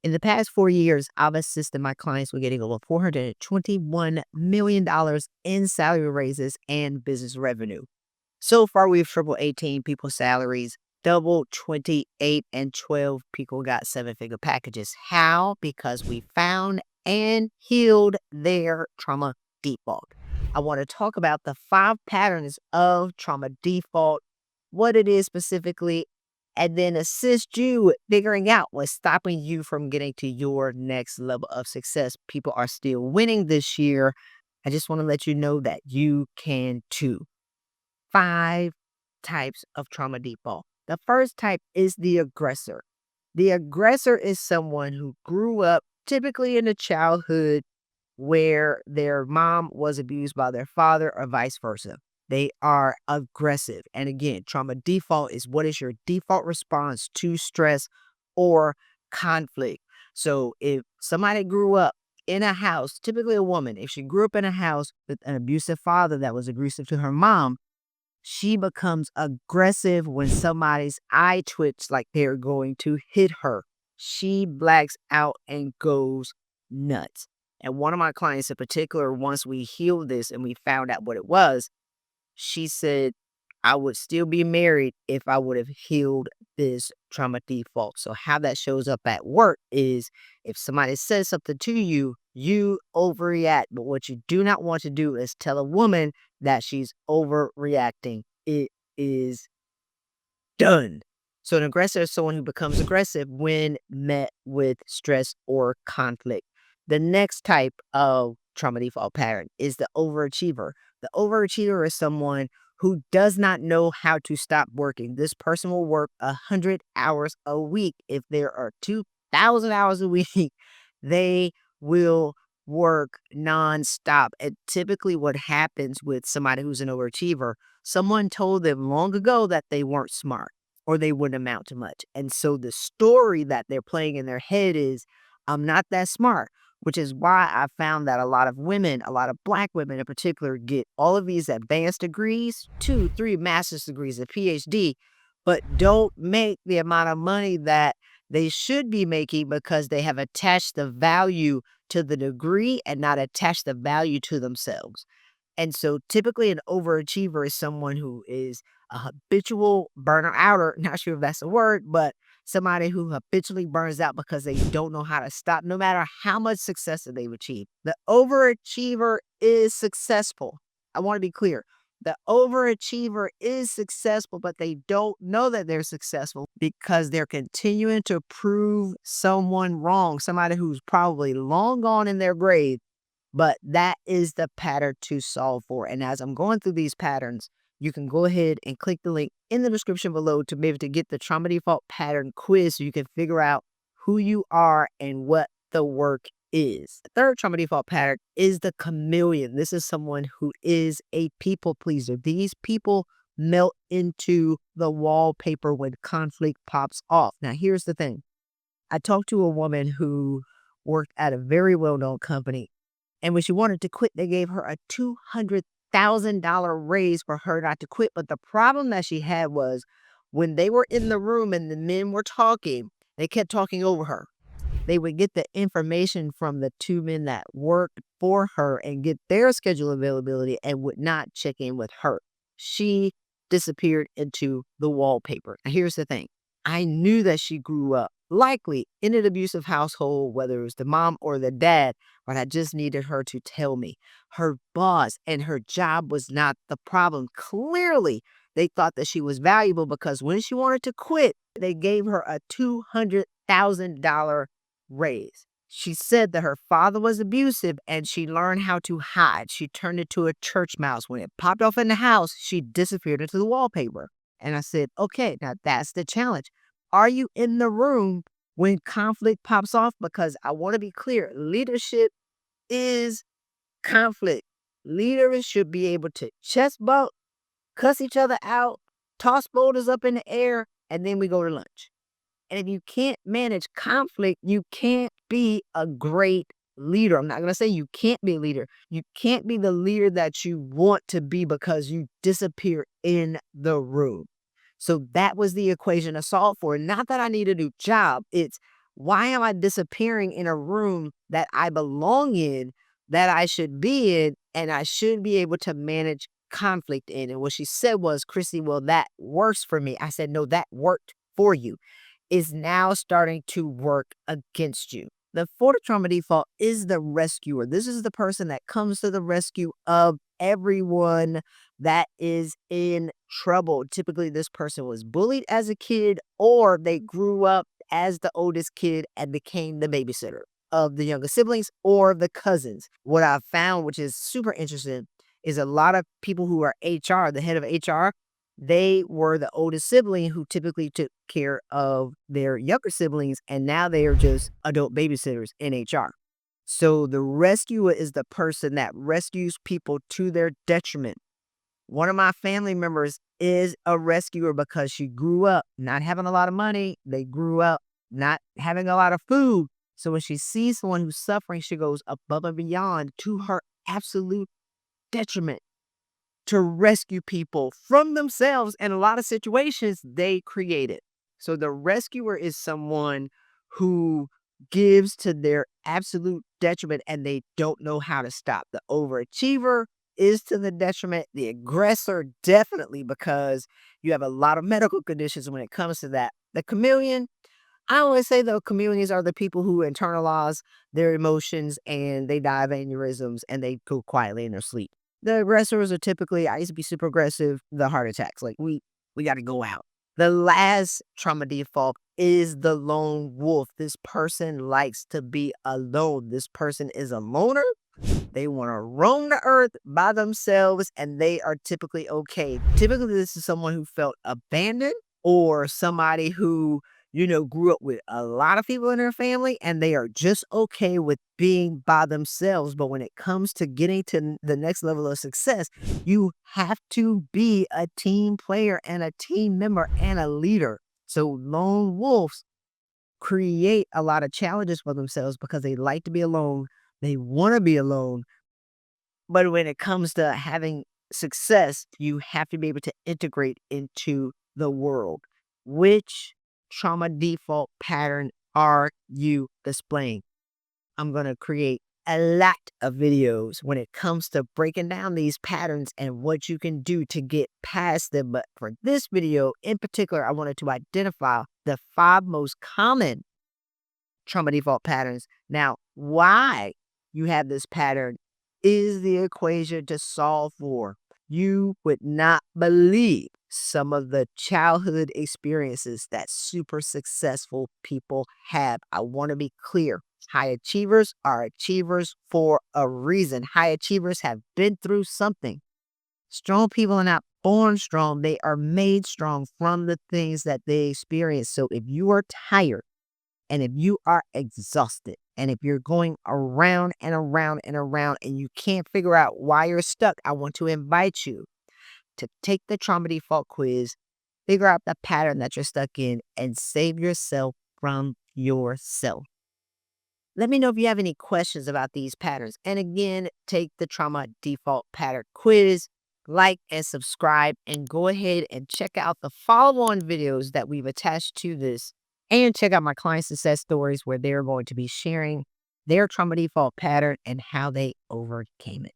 In the past 4 years, I've assisted my clients with getting over $421 million in salary raises and business revenue. So far, we've tripled 18 people's salaries, doubled 28, and 12 people got seven-figure packages. How? Because we found and healed their trauma default. I want to talk about the 5 patterns of trauma default, what it is specifically, and then assist you with figuring out what's stopping you from getting to your next level of success. People are still winning this year. I just want to let you know that you can too. 5 types of trauma default. The first type is the aggressor. The aggressor is someone who grew up typically in a childhood where their mom was abused by their father or vice versa. They are aggressive. And again, trauma default is what is your default response to stress or conflict. So if somebody grew up in a house, typically a woman, if she grew up in a house with an abusive father that was abusive to her mom, she becomes aggressive when somebody's eye twitch like they're going to hit her. She blacks out and goes nuts. And one of my clients in particular, once we healed this and we found out what it was, she said, I would still be married if I would have healed this trauma default. So how that shows up at work is if somebody says something to you, you overreact. But what you do not want to do is tell a woman that she's overreacting. It is done. So an aggressor is someone who becomes aggressive when met with stress or conflict. The next type of trauma default pattern is the overachiever. The overachiever is someone who does not know how to stop working. This person will work 100 hours a week. If there are 2,000 hours a week, they will work nonstop. And typically what happens with somebody who's an overachiever, someone told them long ago that they weren't smart or they wouldn't amount to much. And so the story that they're playing in their head is, I'm not that smart, which is why I found that a lot of women, a lot of Black women in particular, get all of these advanced degrees, 2, 3 master's degrees, a PhD, but don't make the amount of money that they should be making because they have attached the value to the degree and not attached the value to themselves. And so typically an overachiever is someone who is a habitual burner outer. Not sure if that's a word, but somebody who habitually burns out because they don't know how to stop, no matter how much success that they've achieved. The overachiever is successful. I want to be clear. The overachiever is successful, but they don't know that they're successful because they're continuing to prove someone wrong, somebody who's probably long gone in their grave. But that is the pattern to solve for. And as I'm going through these patterns, you can go ahead and click the link in the description below to be able to get the trauma default pattern quiz so you can figure out who you are and what the work is. The third trauma default pattern is the chameleon. This is someone who is a people pleaser. These people melt into the wallpaper when conflict pops off. Now, here's the thing. I talked to a woman who worked at a very well-known company. And when she wanted to quit, they gave her a $200,000 raise for her not to quit. But the problem that she had was when they were in the room and the men were talking, they kept talking over her. They would get the information from the 2 men that worked for her and get their schedule availability and would not check in with her. She disappeared into the wallpaper. Now, here's the thing. I knew that she grew up likely in an abusive household, whether it was the mom or the dad, but I just needed her to tell me. Her boss and her job was not the problem. Clearly, they thought that she was valuable because when she wanted to quit, they gave her a $200,000 raise. She said that her father was abusive and she learned how to hide. She turned into a church mouse. When it popped off in the house, she disappeared into the wallpaper. And I said, okay, now that's the challenge. Are you in the room when conflict pops off? Because I want to be clear, leadership is conflict. Leaders should be able to chest bump, cuss each other out, toss boulders up in the air, and then we go to lunch. And if you can't manage conflict, you can't be a great leader. I'm not going to say you can't be a leader. You can't be the leader that you want to be because you disappear in the room. So that was the equation to solve for. Not that I need a new job. It's Why am I disappearing in a room that I belong in, that I should be in, and I should be able to manage conflict in? And what she said was, Chrissy, well, that works for me. I said, no, that worked for you. Is now starting to work against you. The fourth trauma default is the rescuer. This is the person that comes to the rescue of everyone that is in trouble. Typically, this person was bullied as a kid, or they grew up as the oldest kid and became the babysitter of the younger siblings or the cousins. What I've found, which is super interesting, is a lot of people who are HR, the head of HR, they were the oldest sibling who typically took care of their younger siblings, and now they are just adult babysitters in HR. So the rescuer is the person that rescues people to their detriment. One of my family members is a rescuer because she grew up not having a lot of money. They grew up not having a lot of food. So when she sees someone who's suffering, she goes above and beyond to her absolute detriment to rescue people from themselves and a lot of situations they created. So the rescuer is someone who gives to their absolute detriment and they don't know how to stop. The overachiever is to the detriment. The aggressor, definitely, because you have a lot of medical conditions when it comes to that. The chameleon, I always say the chameleons are the people who internalize their emotions and they die of aneurysms and they go quietly in their sleep. The aggressors are typically, I used to be super aggressive, the heart attacks. Like we got to go out. The last trauma default is the lone wolf. This person likes to be alone. This person is a loner. They want to roam the earth by themselves and they are typically okay. Typically, this is someone who felt abandoned or somebody who, grew up with a lot of people in their family and they are just okay with being by themselves. But when it comes to getting to the next level of success, you have to be a team player and a team member and a leader. So lone wolves create a lot of challenges for themselves because they like to be alone. They want to be alone. But when it comes to having success, you have to be able to integrate into the world. Which trauma default pattern are you displaying? I'm going to create a lot of videos when it comes to breaking down these patterns and what you can do to get past them. But for this video in particular, I wanted to identify the 5 most common trauma default patterns. Now, why you have this pattern is the equation to solve for. You would not believe some of the childhood experiences that super successful people have. I want to be clear. High achievers are achievers for a reason. High achievers have been through something. Strong people are not born strong. They are made strong from the things that they experience. So if you are tired, and if you are exhausted, and if you're going around and around and around and you can't figure out why you're stuck, I want to invite you to take the trauma default quiz, figure out the pattern that you're stuck in, and save yourself from yourself. Let me know if you have any questions about these patterns. And again, take the trauma default pattern quiz, like and subscribe, and go ahead and check out the follow-on videos that we've attached to this. And check out my client success stories where they're going to be sharing their trauma default pattern and how they overcame it.